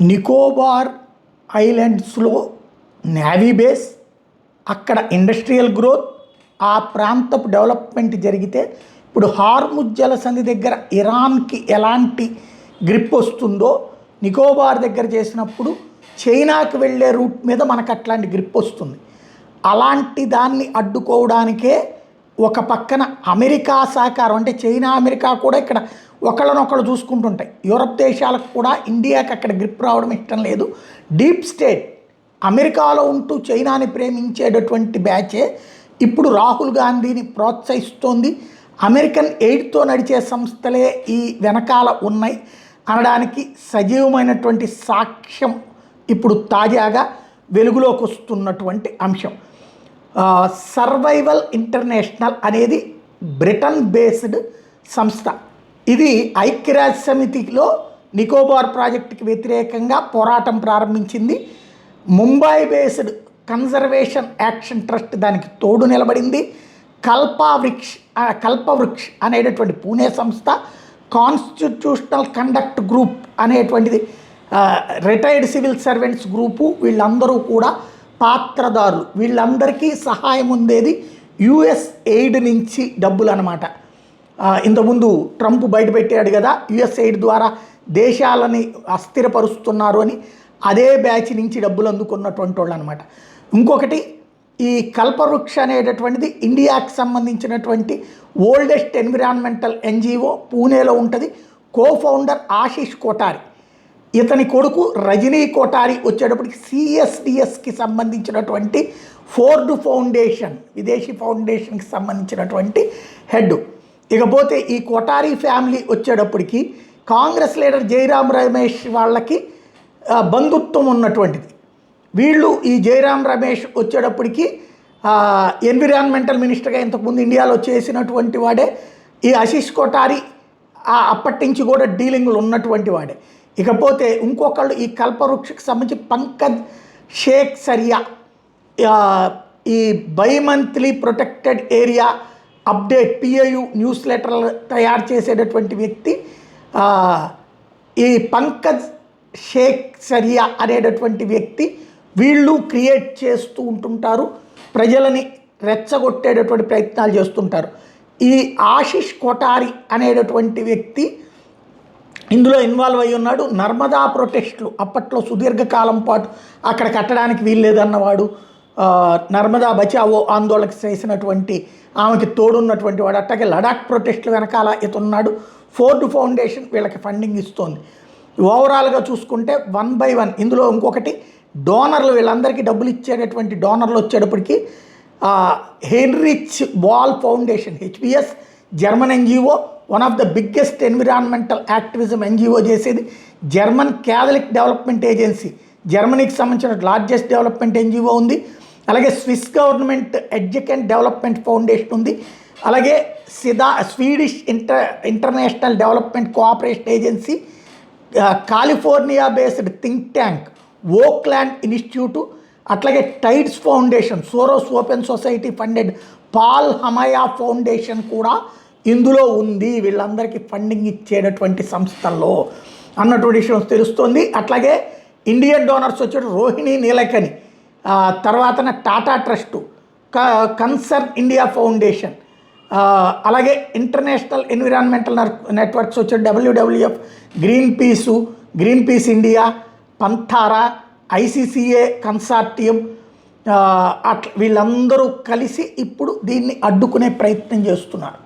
Nicobar ఐలాండ్స్లో navy base, అక్కడ industrial growth, ఆ ప్రాంతపు డెవలప్మెంట్ జరిగితే ఇప్పుడు హార్ముజ్ జలసంధి దగ్గర ఇరాన్కి ఎలాంటి గ్రిప్ వస్తుందో నికోబార్ దగ్గర చేసినప్పుడు చైనాకి వెళ్ళే రూట్ మీద మనకు అట్లాంటి గ్రిప్ వస్తుంది. అలాంటి దాన్ని అడ్డుకోవడానికే ఒక పక్కన అమెరికా సహకారం, అంటే చైనా అమెరికా కూడా ఇక్కడ ఒకళ్ళనొకళ్ళు చూసుకుంటుంటాయి. యూరప్ దేశాలకు కూడా ఇండియాకి అక్కడ గ్రిప్ రావడం ఇష్టం లేదు. డీప్ స్టేట్ అమెరికాలో ఉంటూ చైనాని ప్రేమించేటటువంటి బ్యాచే ఇప్పుడు రాహుల్ గాంధీని ప్రోత్సహిస్తోంది. అమెరికన్ ఎయిడ్తో నడిచే సంస్థలే ఈ వెనకాల ఉన్నాయి అనడానికి సజీవమైనటువంటి సాక్ష్యం ఇప్పుడు తాజాగా వెలుగులోకి వస్తున్నటువంటి అంశం. సర్వైవల్ ఇంటర్నేషనల్ అనేది బ్రిటన్ బేస్డ్ సంస్థ. ఇది ఐక్యరాజ్య సమితిలో నికోబార్ ప్రాజెక్టుకి వ్యతిరేకంగా పోరాటం ప్రారంభించింది. Mumbai based conservation action trust దానికి తోడు నిలబడింది. కల్పవృక్ష్ అనేటటువంటి పూణే సంస్థ, కాన్స్టిట్యూషనల్ కండక్ట్ గ్రూప్ అనేటువంటిది రిటైర్డ్ సివిల్ సర్వెంట్స్ గ్రూపు, వీళ్ళందరూ కూడా పాత్రదారులు. వీళ్ళందరికీ సహాయం ఉండేది యుఎస్ ఎయిడ్ నుంచి డబ్బులు అనమాట. ఇంతకుముందు ట్రంప్ బయటపెట్టాడు కదా, యుఎస్ ఎయిడ్ ద్వారా దేశాలని అస్థిరపరుస్తున్నారు అని, అదే బ్యాచ్ నుంచి డబ్బులు అందుకున్నటువంటి వాళ్ళు అనమాట. ఇంకొకటి ఈ కల్పవృక్ష అనేటటువంటిది ఇండియాకి సంబంధించినటువంటి ఓల్డెస్ట్ ఎన్విరాన్మెంటల్ ఎన్జిఓ, పూణేలో ఉంటుంది. కోఫౌండర్ ఆశీష్ కోటారి, ఇతని కొడుకు రజనీ కోటారి వచ్చేటప్పటికి సిఎస్డిఎస్కి సంబంధించినటువంటి ఫోర్డ్ ఫౌండేషన్, విదేశీ ఫౌండేషన్కి సంబంధించినటువంటి హెడ్. ఇకపోతే ఈ కోటారి ఫ్యామిలీ వచ్చేటప్పటికి కాంగ్రెస్ లీడర్ జైరాం రమేష్ వాళ్ళకి బంధుత్వం ఉన్నటువంటిది. వీళ్ళు ఈ జైరాం రమేష్ వచ్చేటప్పటికి ఎన్విరాన్మెంటల్ మినిస్టర్గా ఇంతకుముందు ఇండియాలో చేసినటువంటి వాడే. ఈ ఆశీష్ కోటారి అప్పటి నుంచి కూడా డీలింగ్లు ఉన్నటువంటి వాడే. ఇకపోతే ఇంకొకళ్ళు ఈ కల్పవృక్షకి సంబంధించి పంకజ్ షేక్ సరియా, ఈ bimonthly protected area update PIU news లెటర్లు తయారు చేసేటటువంటి వ్యక్తి. ఈ పంకజ్ షేక్ సరియా అనేటటువంటి వ్యక్తి, వీళ్ళు క్రియేట్ చేస్తూ ఉంటుంటారు, ప్రజలని రెచ్చగొట్టేటటువంటి ప్రయత్నాలు చేస్తుంటారు. ఈ ఆశీష్ కోటారి అనేటటువంటి వ్యక్తి ఇందులో ఇన్వాల్వ్ అయి ఉన్నాడు. నర్మదా ప్రొటెస్టులు అప్పట్లో సుదీర్ఘకాలం పాటు అక్కడ కట్టడానికి వీల్లేదన్నవాడు, నర్మదా బచావో ఆందోళనకు చేసినటువంటి ఆమెకి తోడున్నటువంటి వాడు. అట్లాగే లడాక్ ప్రొటెస్టులు వెనకాల ఇతనున్నాడు. ఫోర్డ్ ఫౌండేషన్ వీళ్ళకి ఫండింగ్ ఇస్తోంది. ఓవరాల్గా చూసుకుంటే 1 by 1 ఇందులో ఇంకొకటి డోనర్లు, వీళ్ళందరికీ డబ్బులు ఇచ్చేటటువంటి డోనర్లు వచ్చేటప్పటికి Heinrich Böll foundation, HBS, German NGO, one of the biggest environmental activism NGO చేసేది. జర్మన్ క్యాథలిక్ డెవలప్మెంట్ ఏజెన్సీ, జర్మనీకి సంబంధించిన లార్జెస్ట్ డెవలప్మెంట్ ఎన్జిఓ ఉంది. అలాగే Swiss government education development foundation ఉంది. అలాగే Swedish international development cooperation agency, California based think tank Oakland institute, అట్లాగే Tides foundation, Soros open society funded Paul హమయా foundation కూడా ఇందులో ఉంది. వీళ్ళందరికీ ఫండింగ్ ఇచ్చేటటువంటి సంస్థల్లో అన్నటువంటి విషయం తెలుస్తుంది. అట్లాగే ఇండియన్ డోనర్స్ వచ్చే రోహిణి నీలకని, తర్వాత Tata trust, concern India foundation, అలాగే ఇంటర్నేషనల్ ఎన్విరాన్మెంటల్ నెట్వర్క్స్ వచ్చే WWF, గ్రీన్ పీస్ ఇండియా, పంథారా, ICCA కన్సార్టియం, వీళ్ళందరూ కలిసి ఇప్పుడు దీన్ని అడ్డుకునే ప్రయత్నం చేస్తున్నారు.